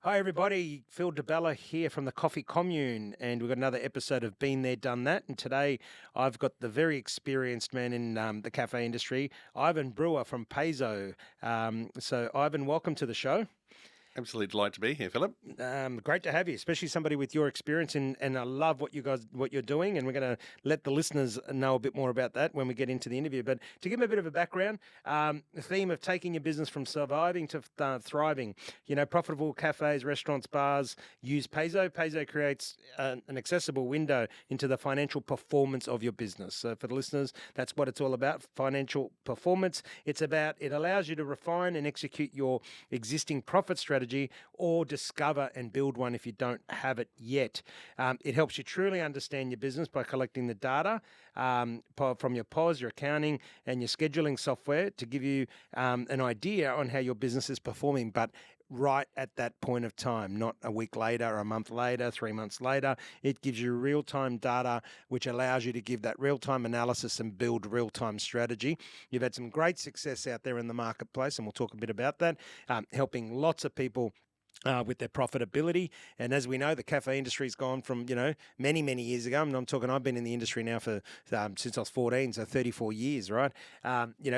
Hi, everybody. Phil DeBella here from the Coffee Commune, and we've got another episode of Been There, Done That. And today I've got the very experienced man in the cafe industry, Ivan Brewer from Peiso. So, Ivan, welcome to the show. Absolute delight to be here, Philip. Great to have you, especially somebody with your experience, and I love what you're doing, and we're going to let the listeners know a bit more about that when we get into the interview. But to give them a bit of a background, the theme of taking your business from surviving to thriving. Profitable cafes, restaurants, bars use Peso. Peso creates an accessible window into the financial performance of your business. So for the listeners, that's what it's all about: financial performance. It allows you to refine and execute your existing profit strategy or discover and build one if you don't have it yet. It helps you truly understand your business by collecting the data from your POS, your accounting, and your scheduling software to give you an idea on how your business is performing, but right at that point of time, not a week later or a month later, 3 months later. It gives you real-time data, which allows you to give that real-time analysis and build real-time strategy. You've had some great success out there in the marketplace, and we'll talk a bit about that, helping lots of people with their profitability. And as we know, the cafe industry's gone from, many, many years ago. I've been in the industry now for since I was 14, so 34 years, right?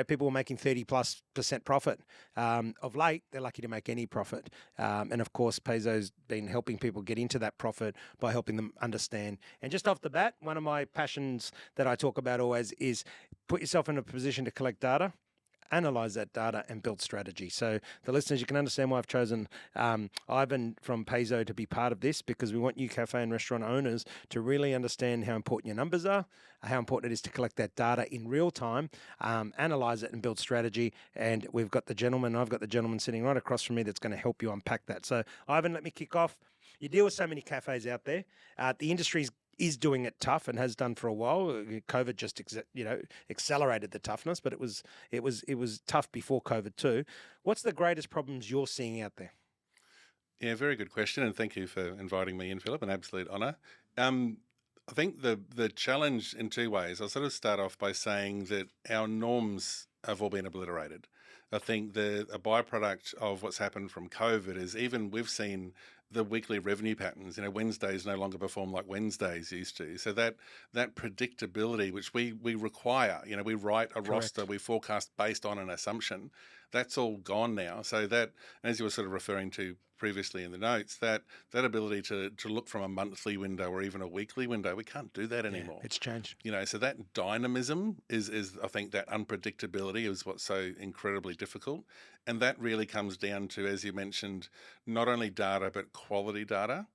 People were making 30+% profit. Of late, they're lucky to make any profit. And of course, Peiso's been helping people get into that profit by helping them understand. And just off the bat, one of my passions that I talk about always is put yourself in a position to collect data, analyze that data, and build strategy. So the listeners, you can understand why I've chosen Ivan from Peiso to be part of this, because we want you cafe and restaurant owners to really understand how important your numbers are, how important it is to collect that data in real time, analyze it and build strategy. And I've got the gentleman sitting right across from me that's going to help you unpack that. So Ivan, let me kick off. You deal with so many cafes out there. The industry's is doing it tough and has done for a while. COVID just accelerated the toughness, but it was tough before COVID too. What's the greatest problems you're seeing out there? Yeah, very good question, and thank you for inviting me in, Philip. An absolute honour. I think the challenge in two ways. I'll sort of start off by saying that our norms have all been obliterated. I think a byproduct of what's happened from COVID is even we've seen the weekly revenue patterns. Wednesdays no longer perform like Wednesdays used to. So that predictability, which we require, we write a roster, we forecast based on an assumption. That's all gone now. So that, as you were sort of referring to previously in the notes, that ability to look from a monthly window or even a weekly window, we can't do that anymore. It's changed. So that dynamism is I think that unpredictability is what's so incredibly difficult. And that really comes down to, as you mentioned, not only data, but quality data.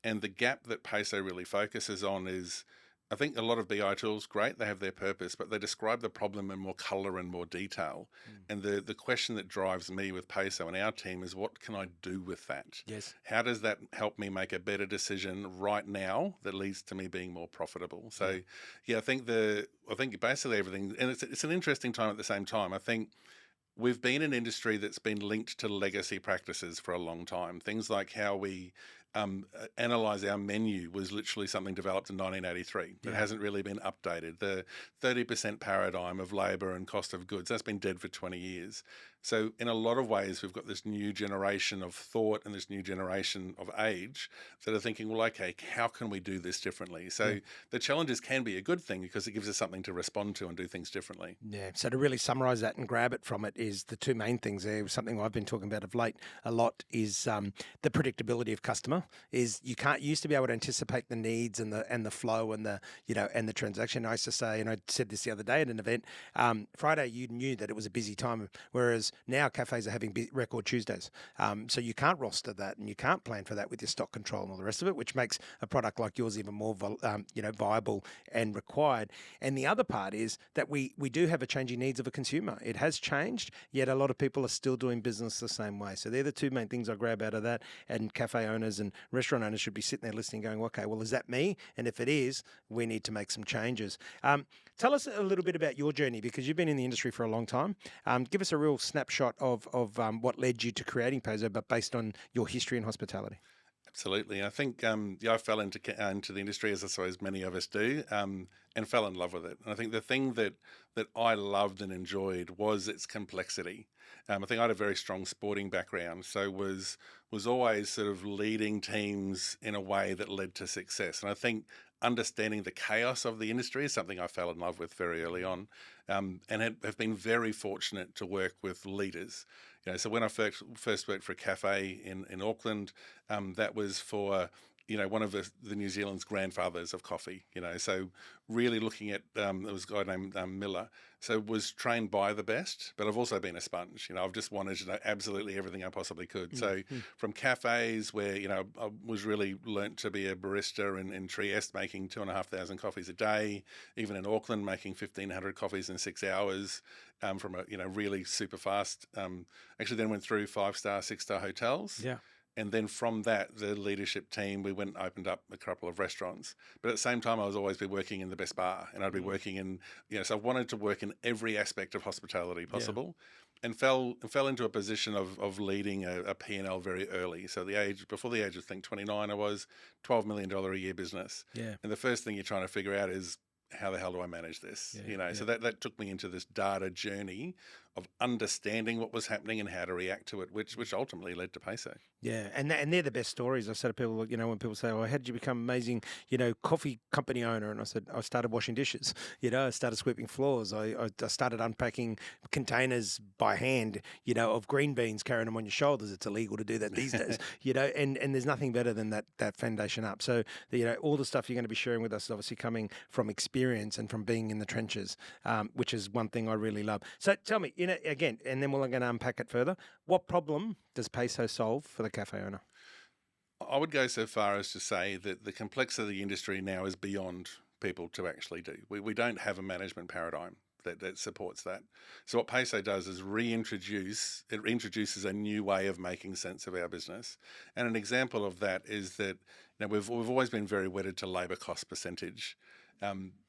And the gap that Peso really focuses on is, I think a lot of BI tools, great, they have their purpose, but they describe the problem in more color and more detail. And the question that drives me with Peso and our team is, what can I do with that? Yes. How does that help me make a better decision right now that leads to me being more profitable? So, I think basically everything, and it's an interesting time at the same time. I think we've been an industry that's been linked to legacy practices for a long time. Things like how we analyze our menu was literally something developed in 1983. It hasn't really been updated. The 30% paradigm of labour and cost of goods, that's been dead for 20 years. So in a lot of ways, we've got this new generation of thought and this new generation of age that are thinking, well, okay, how can we do this differently? So the challenges can be a good thing because it gives us something to respond to and do things differently. Yeah. So to really summarize that and grab it from it is the two main things there. Something I've been talking about of late a lot is the predictability of customer. Is you used to be able to anticipate the needs and the flow and the transaction. I used to say, and I said this the other day at an event, Friday you knew that it was a busy time, whereas now cafes are having record Tuesdays. So you can't roster that and you can't plan for that with your stock control and all the rest of it, which makes a product like yours even more viable and required. And the other part is that we do have a changing needs of a consumer. It has changed, yet a lot of people are still doing business the same way. So they're the two main things I grab out of that. And cafe owners and restaurant owners should be sitting there listening going, okay, well, is that me? And if it is, we need to make some changes. Tell us a little bit about your journey, because you've been in the industry for a long time. Give us a real snapshot of what led you to creating Peso, but based on your history in hospitality. Absolutely. I think I fell into the industry, as I suppose many of us do, and fell in love with it. And I think the thing that I loved and enjoyed was its complexity. I think I had a very strong sporting background, so was always sort of leading teams in a way that led to success. And I think understanding the chaos of the industry is something I fell in love with very early on, and have been very fortunate to work with leaders. So when I first worked for a cafe in Auckland, that was for one of the New Zealand's grandfathers of coffee. So really looking at there was a guy named Miller. So was trained by the best, but I've also been a sponge. I've just wanted to know absolutely everything I possibly could. So from cafes where I was really learnt to be a barista in Trieste, making 2,500 coffees a day. Even in Auckland, making 1,500 coffees in 6 hours. From a really super fast. Actually, then went through 5-star, 6-star hotels. Yeah. And then from that, the leadership team, we went and opened up a couple of restaurants. But at the same time, I was always be working in the best bar, and I'd be working in, so I wanted to work in every aspect of hospitality possible, and fell into a position of leading a P&L very early. So before the age of, I think, 29, I was $12 million a year business. Yeah. And the first thing you're trying to figure out is, how the hell do I manage this? So that took me into this data journey of understanding what was happening and how to react to it, which ultimately led to Peiso. Yeah, and they're the best stories. I said to people, when people say, "Oh, how did you become amazing, coffee company owner?" And I said, "I started washing dishes. I started sweeping floors. I started unpacking containers by hand, of green beans, carrying them on your shoulders. It's illegal to do that these days, and there's nothing better than that foundation up. So, all the stuff you're going to be sharing with us is obviously coming from experience and from being in the trenches, which is one thing I really love. So tell me, again, and then we're going to unpack it further. What problem does Peiso solve for the cafe owner? I would go so far as to say that the complexity of the industry now is beyond people to actually do. We don't have a management paradigm that supports that. So what Peiso does is introduces a new way of making sense of our business. And an example of that is that we've always been very wedded to labour cost percentage.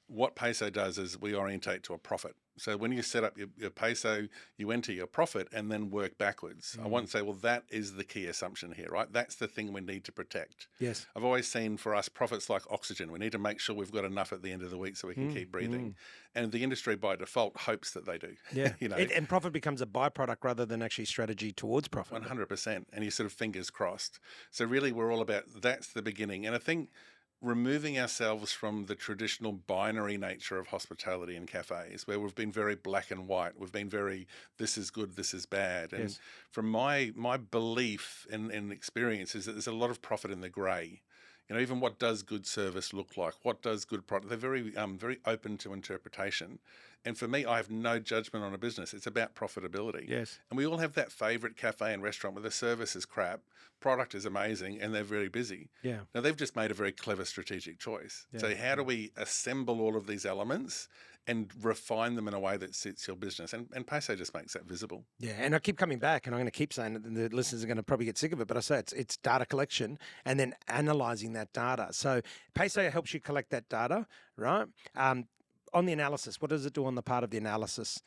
What Peiso does is we orientate to a profit. So when you set up your Peiso, you enter your profit and then work backwards. I want to say, well, that is the key assumption here, right? That's the thing we need to protect. Yes. I've always seen for us profits like oxygen. We need to make sure we've got enough at the end of the week so we can keep breathing. And the industry by default hopes that they do. Yeah. And profit becomes a byproduct rather than actually strategy towards profit. 100%. And you sort of fingers crossed. So really we're all about, that's the beginning. And I think removing ourselves from the traditional binary nature of hospitality and cafes, where we've been very black and white. We've been very, this is good, this is bad. And from my belief and experience is that there's a lot of profit in the grey. Even what does good service look like? What does good product? They're very open to interpretation. And for me, I have no judgment on a business. It's about profitability. Yes. And we all have that favourite cafe and restaurant where the service is crap, product is amazing, and they're very busy. Yeah. Now, they've just made a very clever strategic choice. Yeah. So how do we assemble all of these elements and refine them in a way that suits your business? And Peiso just makes that visible. Yeah, and I keep coming back, and I'm going to keep saying it, and the listeners are going to probably get sick of it, but I say it's data collection and then analysing that data. So Peiso helps you collect that data, right? On the analysis, what does it do on the part of the analysis,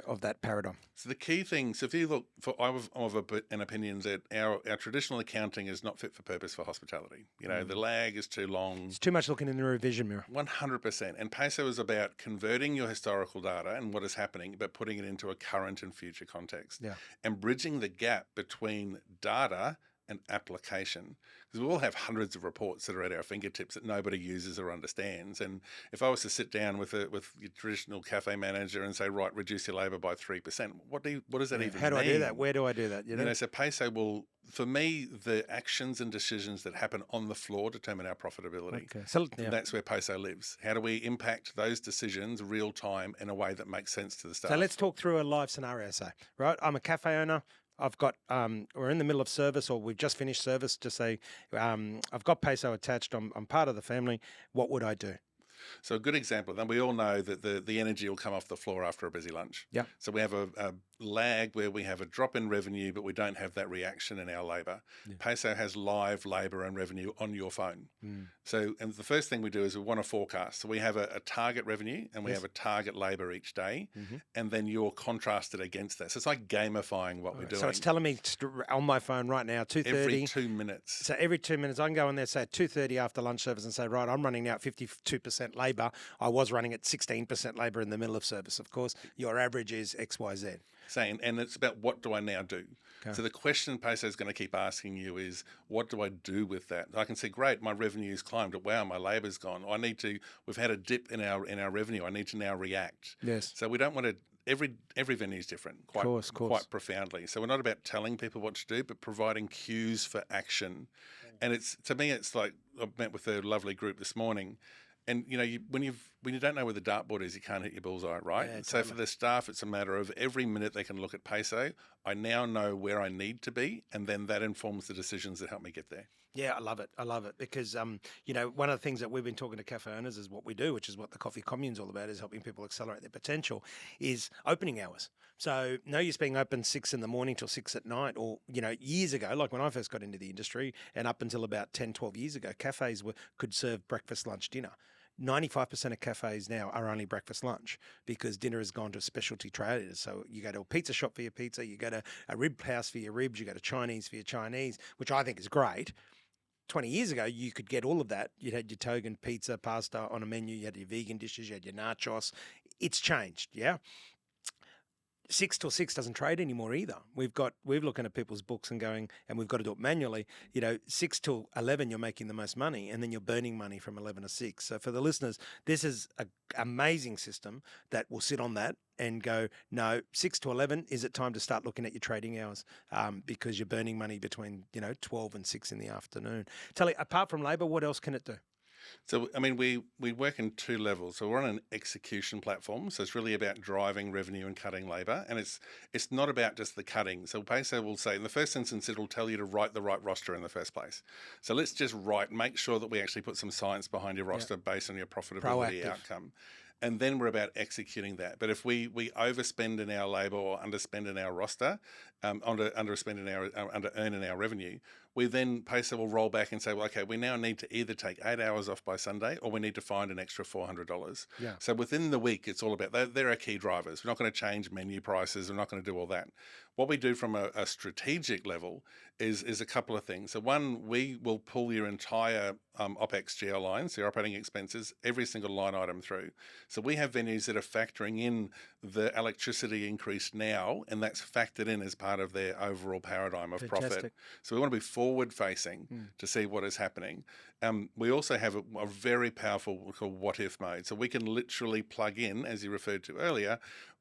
of that paradigm? So the key thing, so if you look, I'm of an opinion that our traditional accounting is not fit for purpose for hospitality. The lag is too long. It's too much looking in the revision mirror. 100%. And Peiso is about converting your historical data and what is happening, but putting it into a current and future context. Yeah. And bridging the gap between data and application. Because we all have hundreds of reports that are at our fingertips that nobody uses or understands. And if I was to sit down with your traditional cafe manager and say, right, reduce your labour by 3%, what does that even mean? How do I do that? Where do I do that? So Peiso will, for me, the actions and decisions that happen on the floor determine our profitability. Okay. So And that's where Peiso lives. How do we impact those decisions real time in a way that makes sense to the staff? So let's talk through a live scenario. So, right, I'm a cafe owner. I've got, we're in the middle of service, or we've just finished service. Just say, I've got Peiso attached. I'm part of the family. What would I do? So a good example, then we all know that the energy will come off the floor after a busy lunch. Yeah. So we have a lag where we have a drop in revenue, but we don't have that reaction in our labor. Yeah. Peso has live labor and revenue on your phone. So, and the first thing we do is we want to forecast. So we have a target revenue and we Yes. have a target labor each day, and then you're contrasted against that. So it's like gamifying what we're doing. So it's telling me on my phone right now, 2:30. Every 2 minutes. So every 2 minutes, I can go in there, say at 2:30 after lunch service and say, right, I'm running now at 52% labour. I was running at 16% labour in the middle of service, of course. Your average is X, Y, Z. Saying, and it's about what do I now do? Okay. So the question Peso is going to keep asking you is, what do I do with that? I can say, great, my revenue's climbed. Wow, my labour's gone. We've had a dip in our revenue. I need to now react. Yes. So we don't want to. Every venue is different, quite quite profoundly. So we're not about telling people what to do, but providing cues for action. And to me, it's like I met with a lovely group this morning. And when you don't know where the dartboard is, you can't hit your bullseye, right? Yeah, so for the staff, it's a matter of every minute they can look at Peso. I now know where I need to be, and then that informs the decisions that help me get there. Yeah, I love it because one of the things that we've been talking to cafe owners is what we do, which is what the Coffee Commune's all about, is helping people accelerate their potential, is opening hours. So no use being open 6 in the morning till 6 at night, or years ago, like when I first got into the industry, and up until about 10, 12 years ago, cafes could serve breakfast, lunch, dinner. 95% of cafes now are only breakfast, lunch, because dinner has gone to specialty traders. So you go to a pizza shop for your pizza, you go to a rib house for your ribs, you go to Chinese for your Chinese, which I think is great. 20 years ago, you could get all of that. You had your Togan pizza, pasta on a menu, you had your vegan dishes, you had your nachos. It's changed, yeah? 6 till 6 doesn't trade anymore either. We're looking at people's books and going, and we've got to do it manually. 6 till 11, you're making the most money, and then you're burning money from 11 to 6. So for the listeners, this is an amazing system that will sit on that and go, no, 6 to 11, is it time to start looking at your trading hours? Because you're burning money between 12 and 6 in the afternoon. Tell you, apart from labour, what else can it do? So, I mean, we work in 2 levels. So we're on an execution platform. So it's really about driving revenue and cutting labour. And it's not about just the cutting. So Peso will say, in the first instance, it'll tell you to write the right roster in the first place. So let's just make sure that we actually put some science behind your roster based on your profitability outcome. And then we're about executing that. But if we overspend in our labour or underspend in our roster, underspend in our under-earn in our revenue, we then Peso will roll back and say, well, okay, we now need to either take 8 hours off by Sunday, or we need to find an extra $400. Yeah. So within the week, it's all about they're our key drivers. We're not going to change menu prices. We're not going to do all that. What we do from a strategic level is a couple of things. So one, we will pull your entire OPEX GL lines, your operating expenses, every single line item through. So we have venues that are factoring in the electricity increase now, and that's factored in as part of their overall paradigm of profit. So we want to be forward facing to see what is happening. We also have a very powerful what if mode. So we can literally plug in, as you referred to earlier,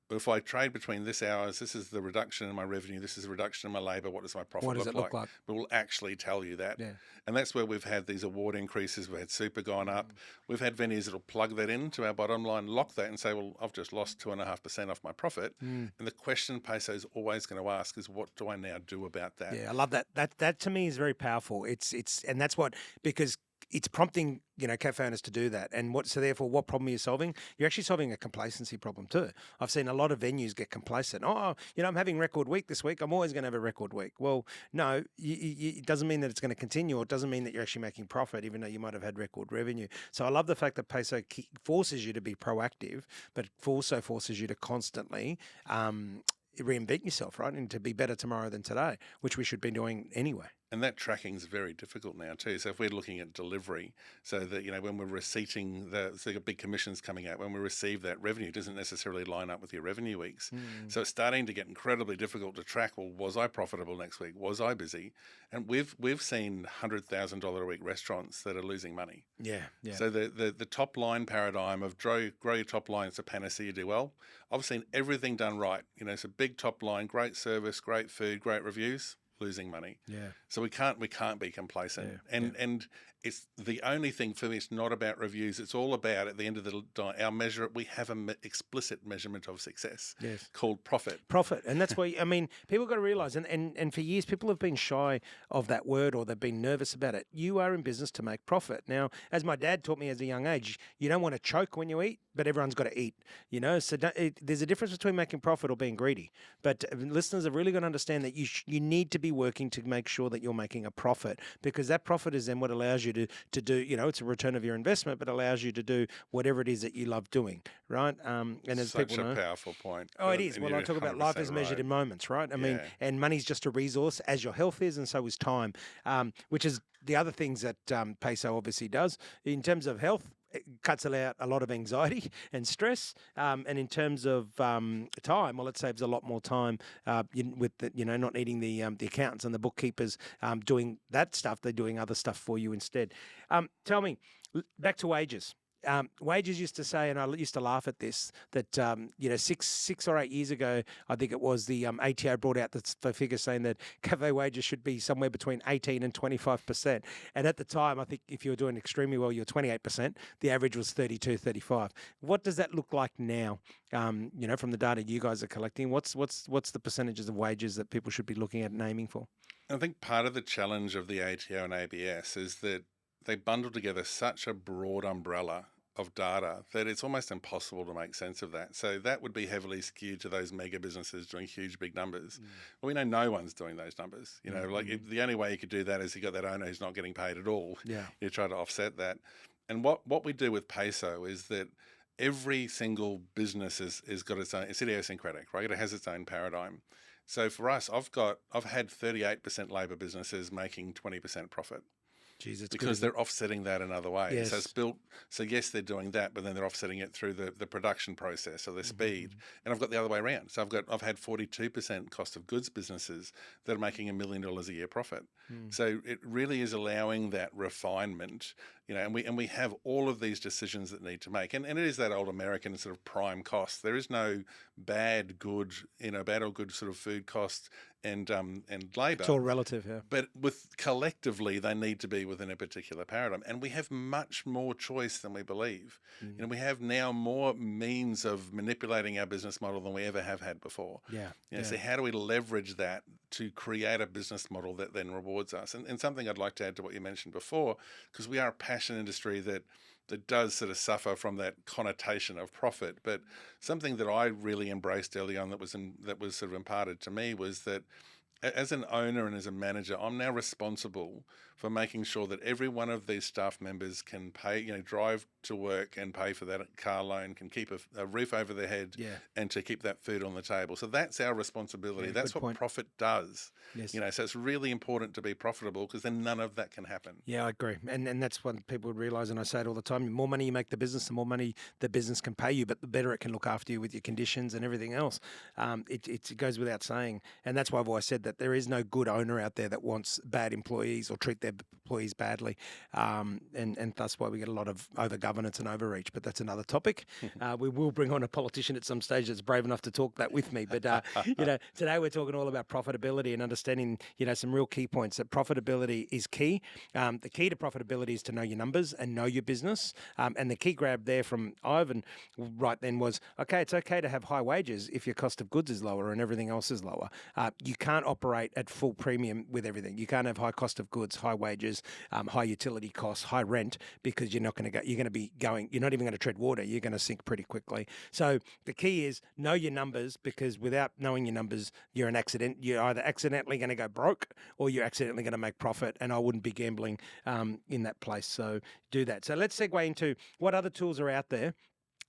if I trade between this hours, this is the reduction in my revenue, this is the reduction in my labour, what does my profit look like? But we'll actually tell you that. Yeah. And that's where we've had these award increases, we've had super gone up. We've had venues that'll plug that into our bottom line, lock that and say, well, I've just lost 2.5% off my profit. And the question Peso is always going to ask is, what do I now do about that? Yeah, I love that. That to me is very powerful. And that's because it's prompting, cafe owners to do that. And therefore, what problem are you solving? You're actually solving a complacency problem too. I've seen a lot of venues get complacent. Oh, I'm having record week this week. I'm always going to have a record week. Well, no, it doesn't mean that it's going to continue. Or it doesn't mean that you're actually making profit, even though you might have had record revenue. So I love the fact that Peso forces you to be proactive, but also forces you to constantly reinvent yourself, right? And to be better tomorrow than today, which we should be doing anyway. And that tracking is very difficult now too. So if we're looking at delivery, so that, when we're receipting so you've got big commissions coming out, when we receive that revenue, it doesn't necessarily line up with your revenue weeks. So it's starting to get incredibly difficult to track, well, was I profitable next week? Was I busy? And we've seen $100,000 a week restaurants that are losing money. Yeah. So the top line paradigm of grow your top line, it's a panacea, do well. I've seen everything done right. So big top line, great service, great food, great reviews. losing money. Yeah. So we can't be complacent. And it's the only thing for me. It's not about reviews. It's all about, at the end of the day, our measure. We have an explicit measurement of success. Yes. Called profit. Profit. And that's why, I mean, people got to realize, and for years, people have been shy of that word, or they've been nervous about it. You are in business to make profit. Now, as my dad taught me as a young age, you don't want to choke when you eat, but everyone's got to eat, you know? So there's a difference between making profit or being greedy. But listeners are really going to understand that you need to be working to make sure that you're making a profit, because that profit is then what allows you to do, you know, it's a return of your investment, but allows you to do whatever it is that you love doing, right? And as Such people know, a powerful point. oh, it is. And Well, you're I talk about life is 100% measured right. in moments, right? I mean, Yeah. and money's just a resource, as your health is, and so is time, which is the other things that Peso obviously does. In terms of health, it cuts out a lot of anxiety and stress. And in terms of time, well, it saves a lot more time with the, you know, not needing the accountants and the bookkeepers doing that stuff. They're doing other stuff for you instead. Tell me, back to wages. Wages used to say, and I used to laugh at this, that you know, six or 8 years ago, I think it was, the ATO brought out the figure saying that cafe wages should be somewhere between 18 and 25%. And at the time, I think if you were doing extremely well, you were 28%. The average was 32, 35. What does that look like now? You know, from the data you guys are collecting, what's the percentages of wages that people should be looking at and aiming for? I think part of the challenge of the ATO and ABS is that they bundle together such a broad umbrella of data that it's almost impossible to make sense of that. So that would be heavily skewed to those mega businesses doing huge, big numbers. Well, we know no one's doing those numbers. You know, the only way you could do that is you got that owner who's not getting paid at all. Yeah. You try to offset that. And what we do with Peso is that every single business is got its own, it's idiosyncratic, right? It has its own paradigm. So for us, I've had 38% labor businesses making 20% profit. Jeez, it's because they're offsetting that in other ways. Yes. So it's built. So yes, they're doing that, but then they're offsetting it through the production process or the speed. And I've got the other way around. So I've had 42% cost of goods businesses that are making $1 million a year profit. So it really is allowing that refinement, you know, and we have all of these decisions that need to make. And it is that old American sort of prime cost. There is no bad or good sort of food cost and labour. It's all relative, yeah. But collectively, they need to be within a particular paradigm. And we have much more choice than we believe. You know, we have now more means of manipulating our business model than we ever have had before. Yeah. You know, so how do we leverage that to create a business model that then rewards us? And something I'd like to add to what you mentioned before, because we are a passion industry that does sort of suffer from that connotation of profit. But something that I really embraced early on that was sort of imparted to me was that as an owner and as a manager, I'm now responsible for making sure that every one of these staff members can pay, you know, drive to work and pay for that car loan, can keep a roof over their head, and to keep that food on the table. So that's our responsibility. That's what profit does. Yes. You know, so it's really important to be profitable, because then none of that can happen. Yeah, I agree. And that's what people would realise, and I say it all the time, the more money you make the business, the more money the business can pay you, but the better it can look after you with your conditions and everything else. It goes without saying. And that's why I've always said that there is no good owner out there that wants bad employees or treat their employees badly. And thus why we get a lot of over-governance and overreach, but that's another topic. We will bring on a politician at some stage that's brave enough to talk that with me. But, you know, today we're talking all about profitability and understanding, you know, some real key points, that profitability is key. The key to profitability is to know your numbers and know your business. And the key grab there from Ivan right then was, okay, it's okay to have high wages if your cost of goods is lower and everything else is lower. You can't operate at full premium with everything. You can't have high cost of goods, high wages, high utility costs, high rent, because you're not going to go, you're not even going to tread water. You're going to sink pretty quickly. So the key is know your numbers, because without knowing your numbers, you're either accidentally going to go broke or you're accidentally going to make profit. And I wouldn't be gambling in that place. So do that. So let's segue into what other tools are out there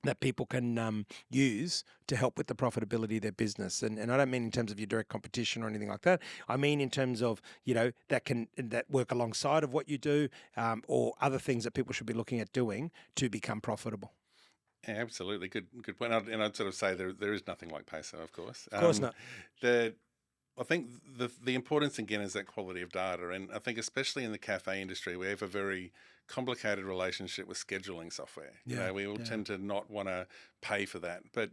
that people can use to help with the profitability of their business. And I don't mean in terms of your direct competition or anything like that. I mean in terms of, you know, that work alongside of what you do, or other things that people should be looking at doing to become profitable. Yeah, absolutely. Good point. And I'd sort of say there is nothing like Peso, of course. Of course not. I think the importance, again, is that quality of data. And I think especially in the cafe industry, we have a very complicated relationship with scheduling software. You know, we all tend to not want to pay for that. But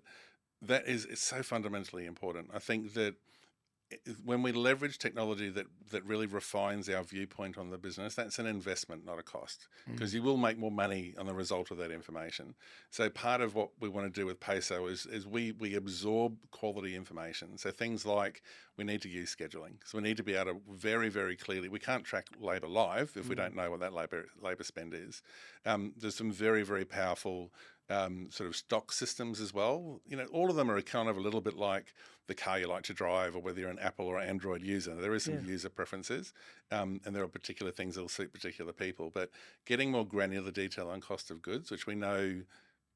it's so fundamentally important. I think that when we leverage technology that really refines our viewpoint on the business, that's an investment, not a cost, because you will make more money on the result of that information. So part of what we want to do with Peso is we absorb quality information. So things like we need to use scheduling. So we need to be able to very, very clearly, we can't track labour live if we don't know what that labour spend is. There's some very, very powerful sort of stock systems as well. All of them are kind of a little bit like the car you like to drive, or whether you're an Apple or Android user. There is some user preferences, and there are particular things that will suit particular people. But getting more granular detail on cost of goods, which we know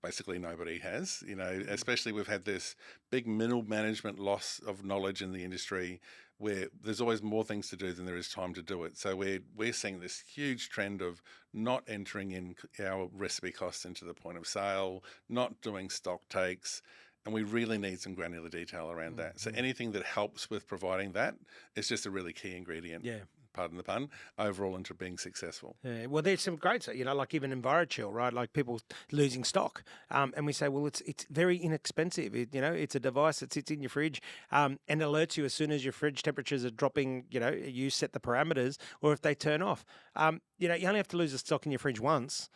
basically nobody has, especially we've had this big middle management loss of knowledge in the industry, where there's always more things to do than there is time to do it. So we're seeing this huge trend of not entering in our recipe costs into the point of sale, not doing stock takes, and we really need some granular detail around that. So anything that helps with providing that is just a really key ingredient. Yeah. Pardon the pun, overall into being successful. Yeah, well, there's some great, like even EnviroChill, right? Like people losing stock, and we say, well, it's very inexpensive. It's a device that sits in your fridge, and alerts you as soon as your fridge temperatures are dropping. You set the parameters, or if they turn off. You only have to lose the stock in your fridge once.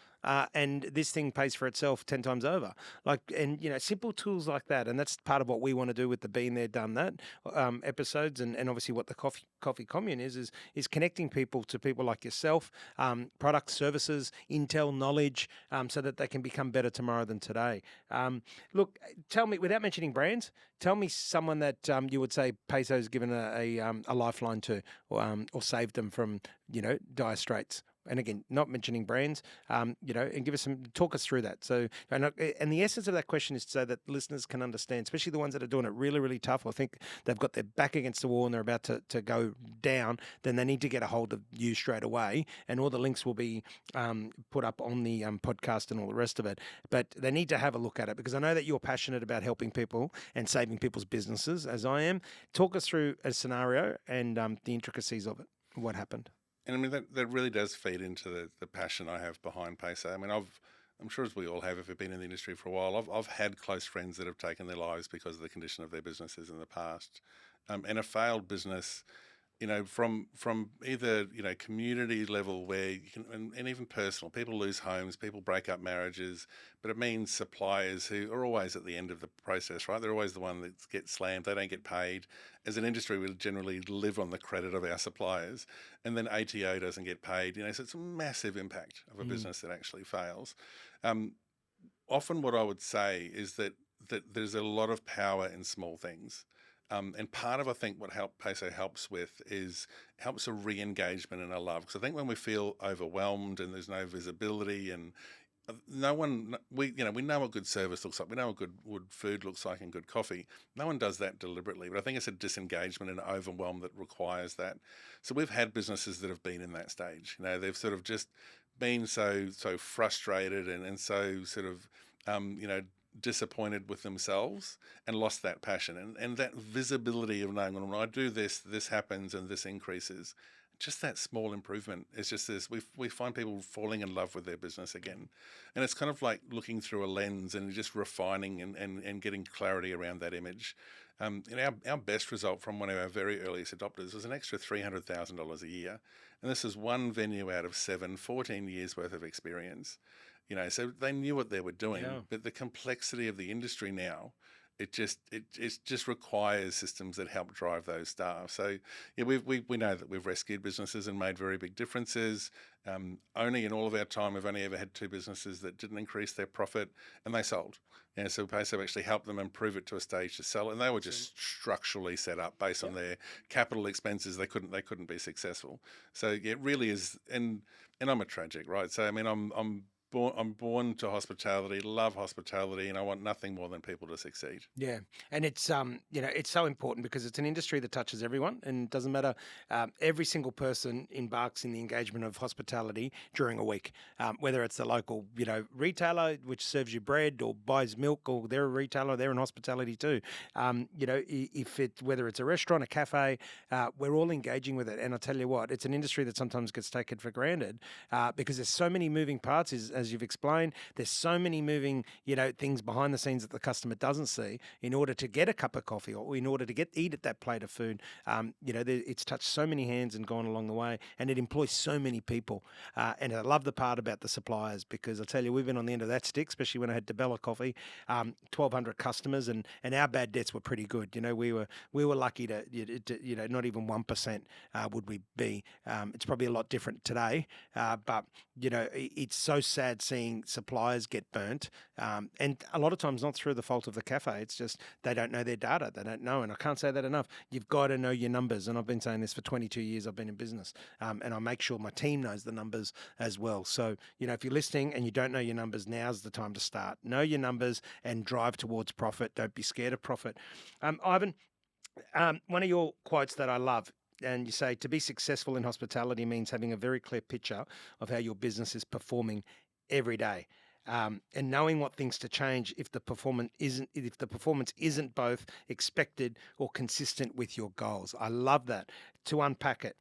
And this thing pays for itself 10 times over. Simple tools like that. And that's part of what we want to do with the Been There, Done That episodes. And obviously what the Coffee Commune is connecting people to people like yourself, products, services, intel, knowledge, so that they can become better tomorrow than today. Look, tell me, without mentioning brands, tell me someone that you would say Peiso's given a lifeline to, or saved them from, dire straits. And again, not mentioning brands, and talk us through that. So, and the essence of that question is so that listeners can understand, especially the ones that are doing it really, really tough, or think they've got their back against the wall and they're about to go down, then they need to get a hold of you straight away. And all the links will be put up on the podcast and all the rest of it. But they need to have a look at it, because I know that you're passionate about helping people and saving people's businesses, as I am. Talk us through a scenario and the intricacies of it. What happened? And I mean, that really does feed into the passion I have behind Peso. I mean, I'm sure, as we all have, if we've been in the industry for a while, I've had close friends that have taken their lives because of the condition of their businesses in the past. And a failed business, from either, community level where you can, and even personal, people lose homes, people break up marriages, but it means suppliers who are always at the end of the process, right? They're always the one that gets slammed. They don't get paid. As an industry, we generally live on the credit of our suppliers, and then ATO doesn't get paid, so it's a massive impact of a business that actually fails. Often what I would say is that there's a lot of power in small things. And part of, I think, what Peso helps with helps a re-engagement and a love. Because I think when we feel overwhelmed and there's no visibility and we know what good service looks like. We know what good food looks like and good coffee. No one does that deliberately, but I think it's a disengagement and overwhelm that requires that. So we've had businesses that have been in that stage. They've sort of just been so frustrated and so sort of, disappointed with themselves and lost that passion and that visibility of knowing, when I do this happens and this increases. Just that small improvement is just this. We find people falling in love with their business again, and it's kind of like looking through a lens and just refining and getting clarity around that image. Our best result from one of our very earliest adopters was an extra $300,000 a year, and this is one venue out of 14 years worth of experience. So they knew what they were doing, but the complexity of the industry now, it just requires systems that help drive those staff. So we know that we've rescued businesses and made very big differences. Only in all of our time, we've only ever had 2 businesses that didn't increase their profit, and they sold. So Peso actually helped them improve it to a stage to sell, and they were just structurally set up based on their capital expenses. They couldn't be successful. So it really is, and I'm a tragic, right? So I mean, I'm born to hospitality, love hospitality, and I want nothing more than people to succeed. Yeah, and it's it's so important because it's an industry that touches everyone, and it doesn't matter. Every single person embarks in the engagement of hospitality during a week, whether it's the local retailer which serves you bread or buys milk, or they're a retailer, they're in hospitality too. Whether it's a restaurant, a cafe, we're all engaging with it. And I tell you what, it's an industry that sometimes gets taken for granted because there's so many moving parts. As as you've explained. There's so many moving, things behind the scenes that the customer doesn't see in order to get a cup of coffee or in order to eat at that plate of food. It's touched so many hands and gone along the way, and it employs so many people. And I love the part about the suppliers, because I tell you, we've been on the end of that stick, especially when I had DeBella Coffee, 1,200 customers, and our bad debts were pretty good. We were lucky to not even 1% would we be. It's probably a lot different today, but it's so sad seeing suppliers get burnt, and a lot of times not through the fault of the cafe. It's just they don't know their data. They don't know, and I can't say that enough. You've got to know your numbers, and I've been saying this for 22 years. I've been in business, and I make sure my team knows the numbers as well. So if you're listening and you don't know your numbers, now's the time to start. Know your numbers and drive towards profit. Don't be scared of profit. Ivan, one of your quotes that I love, and you say, to be successful in hospitality means having a very clear picture of how your business is performing every day, and knowing what things to change if the performance isn't both expected or consistent with your goals. I love that. To unpack it,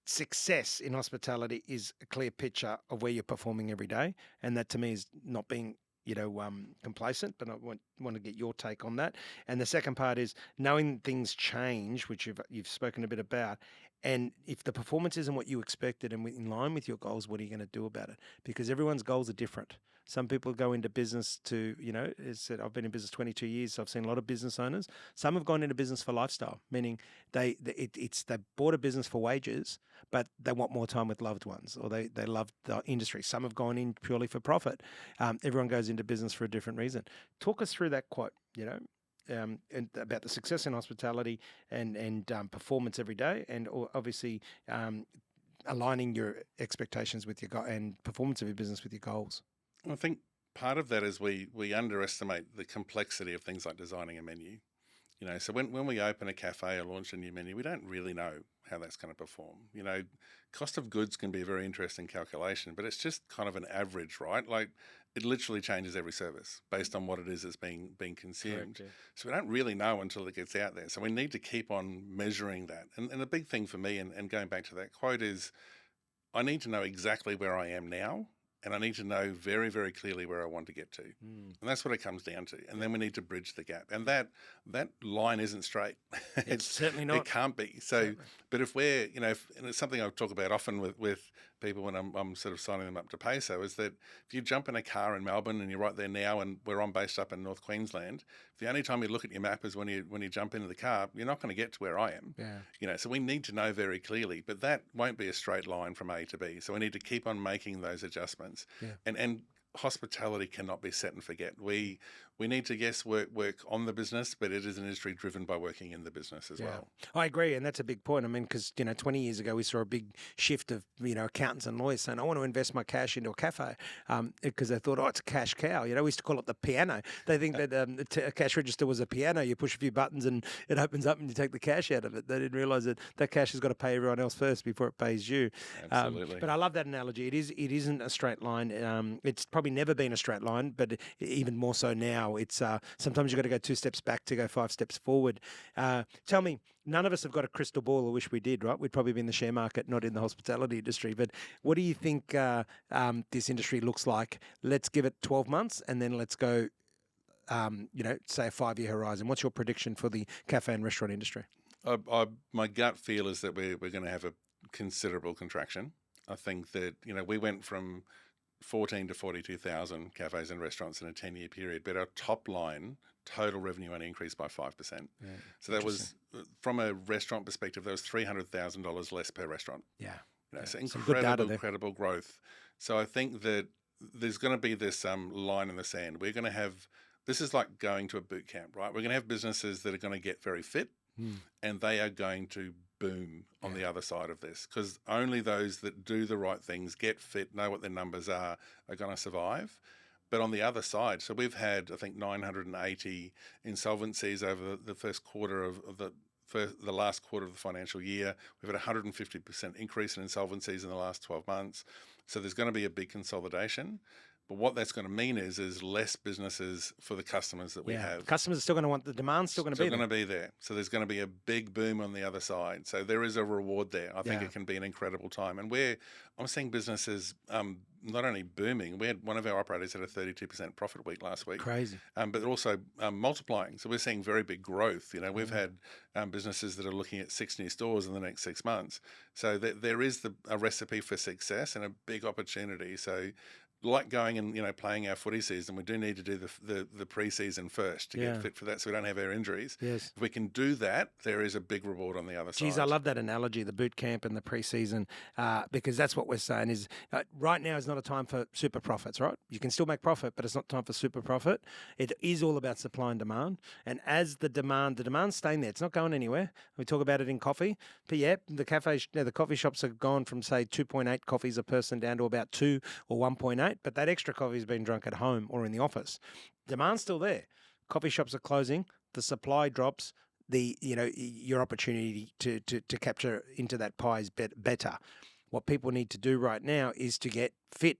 success in hospitality is a clear picture of where you're performing every day, and that to me is not being complacent, but I want to get your take on that. And the second part is knowing things change, which you've spoken a bit about. And if the performance isn't what you expected and in line with your goals, what are you going to do about it? Because everyone's goals are different. Some people go into business to, as I said, I've been in business 22 years, so I've seen a lot of business owners. Some have gone into business for lifestyle, meaning they bought a business for wages, but they want more time with loved ones, or they love the industry. Some have gone in purely for profit. Everyone goes into business for a different reason. Talk us through that quote, and about the success in hospitality and performance every day, and obviously aligning your expectations with and performance of your business with your goals. I think part of that is we underestimate the complexity of things like designing a menu. So when we open a cafe or launch a new menu, we don't really know how that's going to perform. Cost of goods can be a very interesting calculation, but it's just kind of an average, right? Like, it literally changes every service based on what it is that's being consumed. Correct, yeah. So we don't really know until it gets out there. So we need to keep on measuring that. And the big thing for me, and going back to that quote, is I need to know exactly where I am now, and I need to know very, very clearly where I want to get to. And that's what it comes down to. And then we need to bridge the gap. And that line isn't straight. It's certainly not. It can't be. So, certainly. But if we're, and it's something I talk about often with people when I'm sort of signing them up to Peiso, is that if you jump in a car in Melbourne and you're right there now, and we're based up in North Queensland, the only time you look at your map is when you jump into the car, you're not going to get to where I am. Yeah. So we need to know very clearly, but that won't be a straight line from A to B. So we need to keep on making those adjustments. Yeah. And hospitality cannot be set and forget. We need to, yes, work on the business, but it is an industry driven by working in the business as well. I agree, and that's a big point. I mean, because 20 years ago we saw a big shift of accountants and lawyers saying, I want to invest my cash into a cafe, because they thought, it's a cash cow. We used to call it the piano. They think that a cash register was a piano. You push a few buttons and it opens up and you take the cash out of it. They didn't realise that cash has got to pay everyone else first before it pays you. Absolutely. But I love that analogy. It isn't a straight line. It's probably never been a straight line, but even more so now. It's sometimes you've got to go 2 steps back to go 5 steps forward. Tell me, none of us have got a crystal ball. I wish we did, right? We'd probably be in the share market, not in the hospitality industry. But what do you think this industry looks like? Let's give it 12 months and then let's go, say a 5-year horizon. What's your prediction for the cafe and restaurant industry? My gut feel is that we're going to have a considerable contraction. I think that, we went from 14 to 42,000 cafes and restaurants in a 10-year period, but our top line total revenue only increased by 5%. Yeah, so that was, from a restaurant perspective, that was $300,000 less per restaurant. Yeah. So incredible growth. So I think that there's going to be this line in the sand. We're going to have, this is like going to a boot camp, right? We're going to have businesses that are going to get very fit, and they are going to boom on the other side of this, because only those that do the right things, get fit, know what their numbers are going to survive. But on the other side, so we've had, I think, 980 insolvencies over the first quarter of the last quarter of the financial year. We've had a 150% increase in insolvencies in the last 12 months. So there's going to be a big consolidation. But what that's going to mean is less businesses for the customers that we have. Customers are still going to want the demand's still going to be there. So there's going to be a big boom on the other side. So there is a reward there. I think it can be an incredible time. And I'm seeing businesses not only booming, we had one of our operators had a 32% profit week last week. Crazy. But also multiplying. So we're seeing very big growth. We've had businesses that are looking at 6 new stores in the next 6 months. So there is a recipe for success and a big opportunity. So like going and playing our footy season, we do need to do the pre-season first to get fit for that, so we don't have our injuries. Yes. If we can do that, there is a big reward on the other side. Geez, I love that analogy, the boot camp and the pre-season, because that's what we're saying is right now is not a time for super profits, right? You can still make profit, but it's not time for super profit. It is all about supply and demand. And as the demand's staying there. It's not going anywhere. We talk about it in coffee. But yeah, the coffee shops have gone from, say, 2.8 coffees a person down to about 2 or 1.8. But that extra coffee has been drunk at home or in the office. Demand's still there. Coffee shops are closing. The supply drops. Your opportunity to capture into that pie is better. What people need to do right now is to get fit.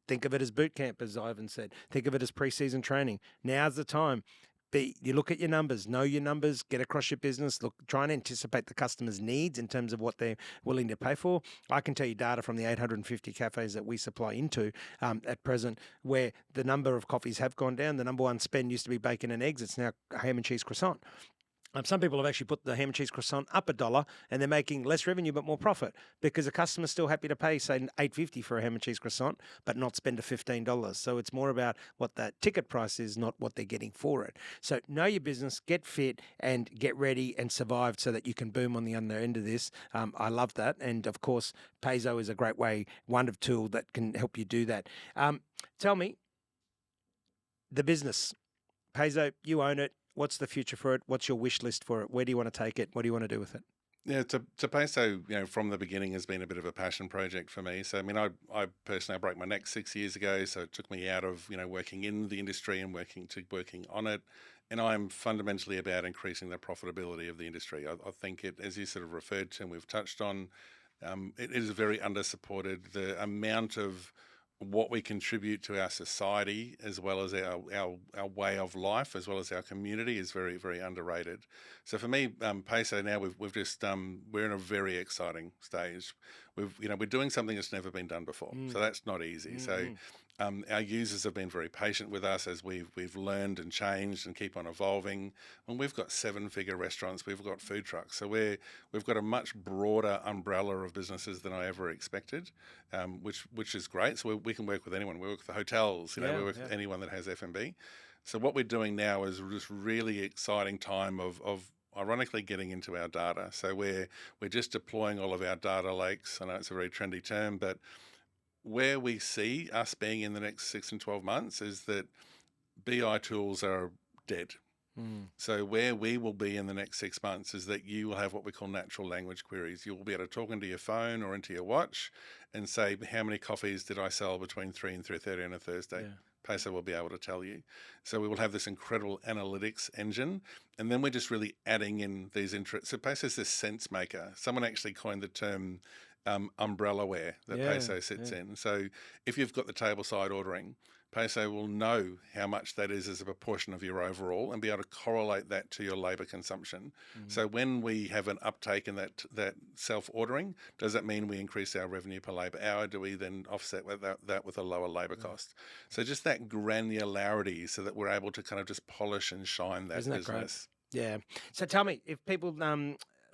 Think of it as boot camp, as Ivan said. Think of it as pre-season training. Now's the time. You look at your numbers, know your numbers, get across your business, try and anticipate the customer's needs in terms of what they're willing to pay for. I can tell you data from the 850 cafes that we supply into at present, where the number of coffees have gone down. The number one spend used to be bacon and eggs. It's now ham and cheese croissant. Some people have actually put the ham and cheese croissant up $1 and they're making less revenue but more profit because the customer's still happy to pay, say, $8.50 for a ham and cheese croissant but not spend a $15. So it's more about what that ticket price is, not what they're getting for it. So know your business, get fit and get ready and survive so that you can boom on the other end of this. I love that. And, of course, Peiso is a great wonderful tool that can help you do that. Tell me, the business, Peiso, you own it. What's the future for it? What's your wish list for it? Where do you want to take it? What do you want to do with it? Yeah, to Peso, from the beginning has been a bit of a passion project for me. So, I personally broke my neck 6 years ago. So it took me out of, working in the industry and working on it. And I'm fundamentally about increasing the profitability of the industry. I think it, as you sort of referred to and we've touched on, it is very under-supported. The amount of what we contribute to our society as well as our way of life as well as our community is very, very underrated. So for me, Peso now we've just we're in a very exciting stage. We're doing something that's never been done before. So that's not easy. So our users have been very patient with us as we've learned and changed and keep on evolving. And we've got 7-figure restaurants, we've got food trucks. So we've got a much broader umbrella of businesses than I ever expected, which is great. So we can work with anyone. We work with the hotels, we work with anyone that has F&B. So what we're doing now is just really exciting time of ironically getting into our data. So we're just deploying all of our data lakes. I know it's a very trendy term, but where we see us being in the next 6 and 12 months is that BI tools are dead. So where we will be in the next 6 months is that you will have what we call natural language queries. You will be able to talk into your phone or into your watch and say, how many coffees did I sell between 3 and 3:30 on a Thursday? Yeah. Peso will be able to tell you. So we will have this incredible analytics engine. And then we're just really adding in these So Peso is this sense maker. Someone actually coined the term umbrellaware that Peso sits in. So if you've got the tableside ordering, Peso will know how much that is as a proportion of your overall and be able to correlate that to your labour consumption. So when we have an uptake in that self-ordering, does that mean we increase our revenue per labour hour? Do we then offset that with a lower labour cost? So just that granularity so that we're able to kind of just polish and shine that business. Great? Yeah. So tell me, if people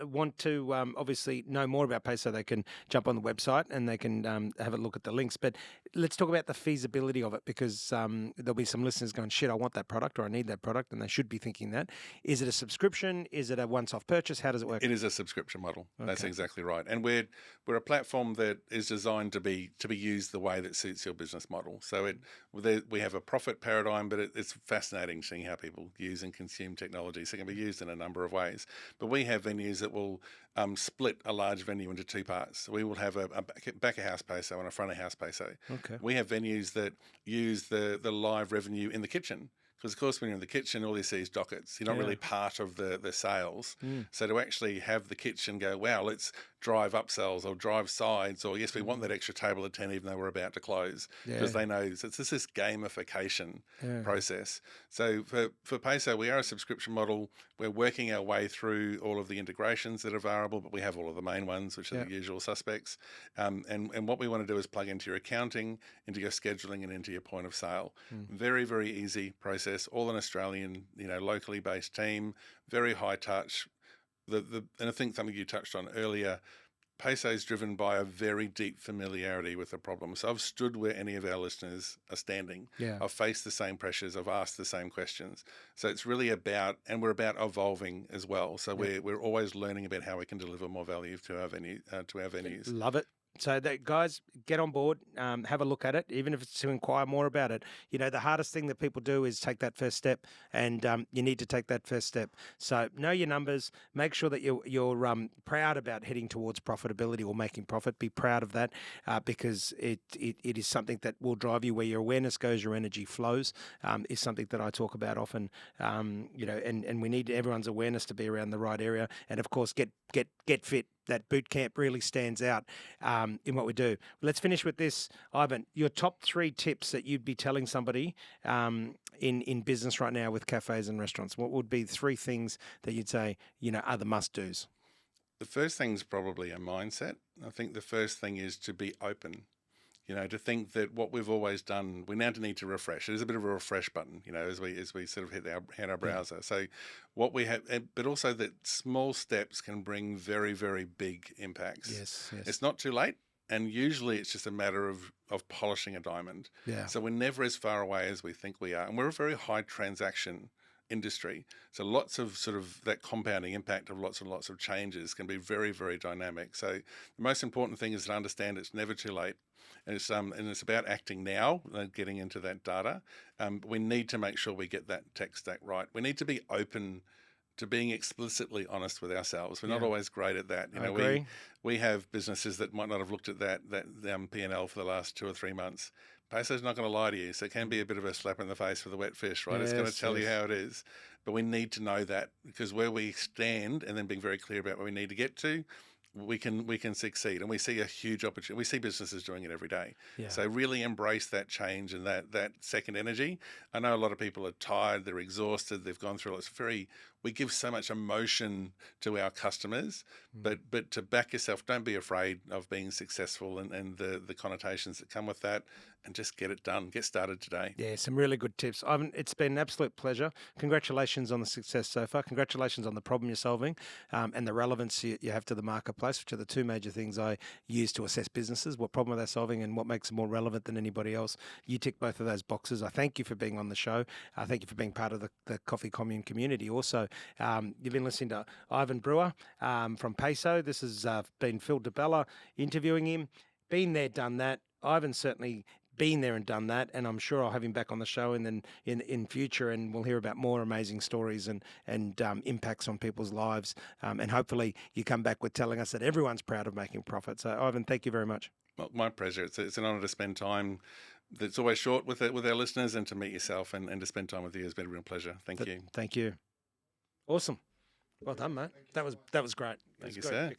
want to obviously know more about Peso, they can jump on the website and they can have a look at the links. But let's talk about the feasibility of it, because there'll be some listeners going, shit, I want that product or I need that product, and they should be thinking that. Is it a subscription? Is it a once-off purchase? How does it work? It is a subscription model. Okay. That's exactly right. And we're a platform that is designed to be used the way that suits your business model. So we have a profit paradigm, but it's fascinating seeing how people use and consume technology. So it can be used in a number of ways. But we have venues that will split a large venue into 2 parts. We will have a back of house Peso and a front of house Peso. Okay. We have venues that use the live revenue in the kitchen. Because, of course, when you're in the kitchen, all you see is dockets. You're not really part of the sales. So to actually have the kitchen go, wow, let's drive upsells or drive sides, or yes, we want that extra table of 10 even though we're about to close, because Yeah. they know it's this gamification Yeah. process. So for Peso, we are a subscription model. We're working our way through all of the integrations that are available, but we have all of the main ones, which are Yeah. the usual suspects. And what we want to do is plug into your accounting, into your scheduling, and into your point of sale. Very, very easy process, all an Australian, locally based team, very high touch. And I think something you touched on earlier, Peso is driven by a very deep familiarity with the problem. So I've stood where any of our listeners are standing. Yeah. I've faced the same pressures. I've asked the same questions. So it's really about, and we're about evolving as well. So we're always learning about how we can deliver more value to our venues. Love it. So that guys, get on board, have a look at it, even if it's to inquire more about it. The hardest thing that people do is take that first step, and you need to take that first step. So know your numbers. Make sure that you're proud about heading towards profitability or making profit. Be proud of that, because it is something that will drive you. Where your awareness goes, your energy flows. Is something that I talk about often. And we need everyone's awareness to be around the right area, and of course get fit. That boot camp really stands out in what we do. Let's finish with this, Ivan. Your top 3 tips that you'd be telling somebody in business right now with cafes and restaurants. What would be 3 things that you'd say, are the must-dos? The first thing is probably a mindset. I think the first thing is to be open. To think that what we've always done, we now need to refresh. There's a bit of a refresh button, as we sort of hit our browser. So what we have, but also that small steps can bring very, very big impacts. Yes. It's not too late. And usually it's just a matter of polishing a diamond. Yeah. So we're never as far away as we think we are. And we're a very high transaction industry. So lots of sort of that compounding impact of lots and lots of changes can be very, very dynamic. So the most important thing is to understand it's never too late. And it's about acting now, getting into that data. We need to make sure we get that tech stack right. We need to be open to being explicitly honest with ourselves. We're not always great at that. I agree. We have businesses that might not have looked at that P&L for the last 2 or 3 months. Peso's not going to lie to you, so it can be a bit of a slap in the face for the wet fish, right? It's going to tell you how it is. But we need to know that, because where we stand and then being very clear about where we need to get to, we can succeed. And we see a huge opportunity. We see businesses doing it every day. Yeah. So really embrace that change and that second energy. I know a lot of people are tired, they're exhausted, they've gone through we give so much emotion to our customers, but to back yourself, don't be afraid of being successful and the connotations that come with that, and just get it done. Get started today. Yeah, some really good tips. Ivan, it's been an absolute pleasure. Congratulations on the success so far. Congratulations on the problem you're solving, and the relevance you have to the marketplace, which are the 2 major things I use to assess businesses, what problem they're solving and what makes them more relevant than anybody else. You tick both of those boxes. I thank you for being on the show. I thank you for being part of the Coffee Commune community. Also, you've been listening to Ivan Brewer from Peiso. This has been Phil DeBella interviewing him. Been there, done that. Ivan certainly been there and done that, and I'm sure I'll have him back on the show and then in future, and we'll hear about more amazing stories and impacts on people's lives, and hopefully you come back with telling us that everyone's proud of making profit. So Ivan, thank you very much. Well, my pleasure. It's an honour to spend time that's always short with our listeners, and to meet yourself and to spend time with you has been a real pleasure. Thank you. Thank you. Awesome. Well done, mate. That was great. Thank you, sir.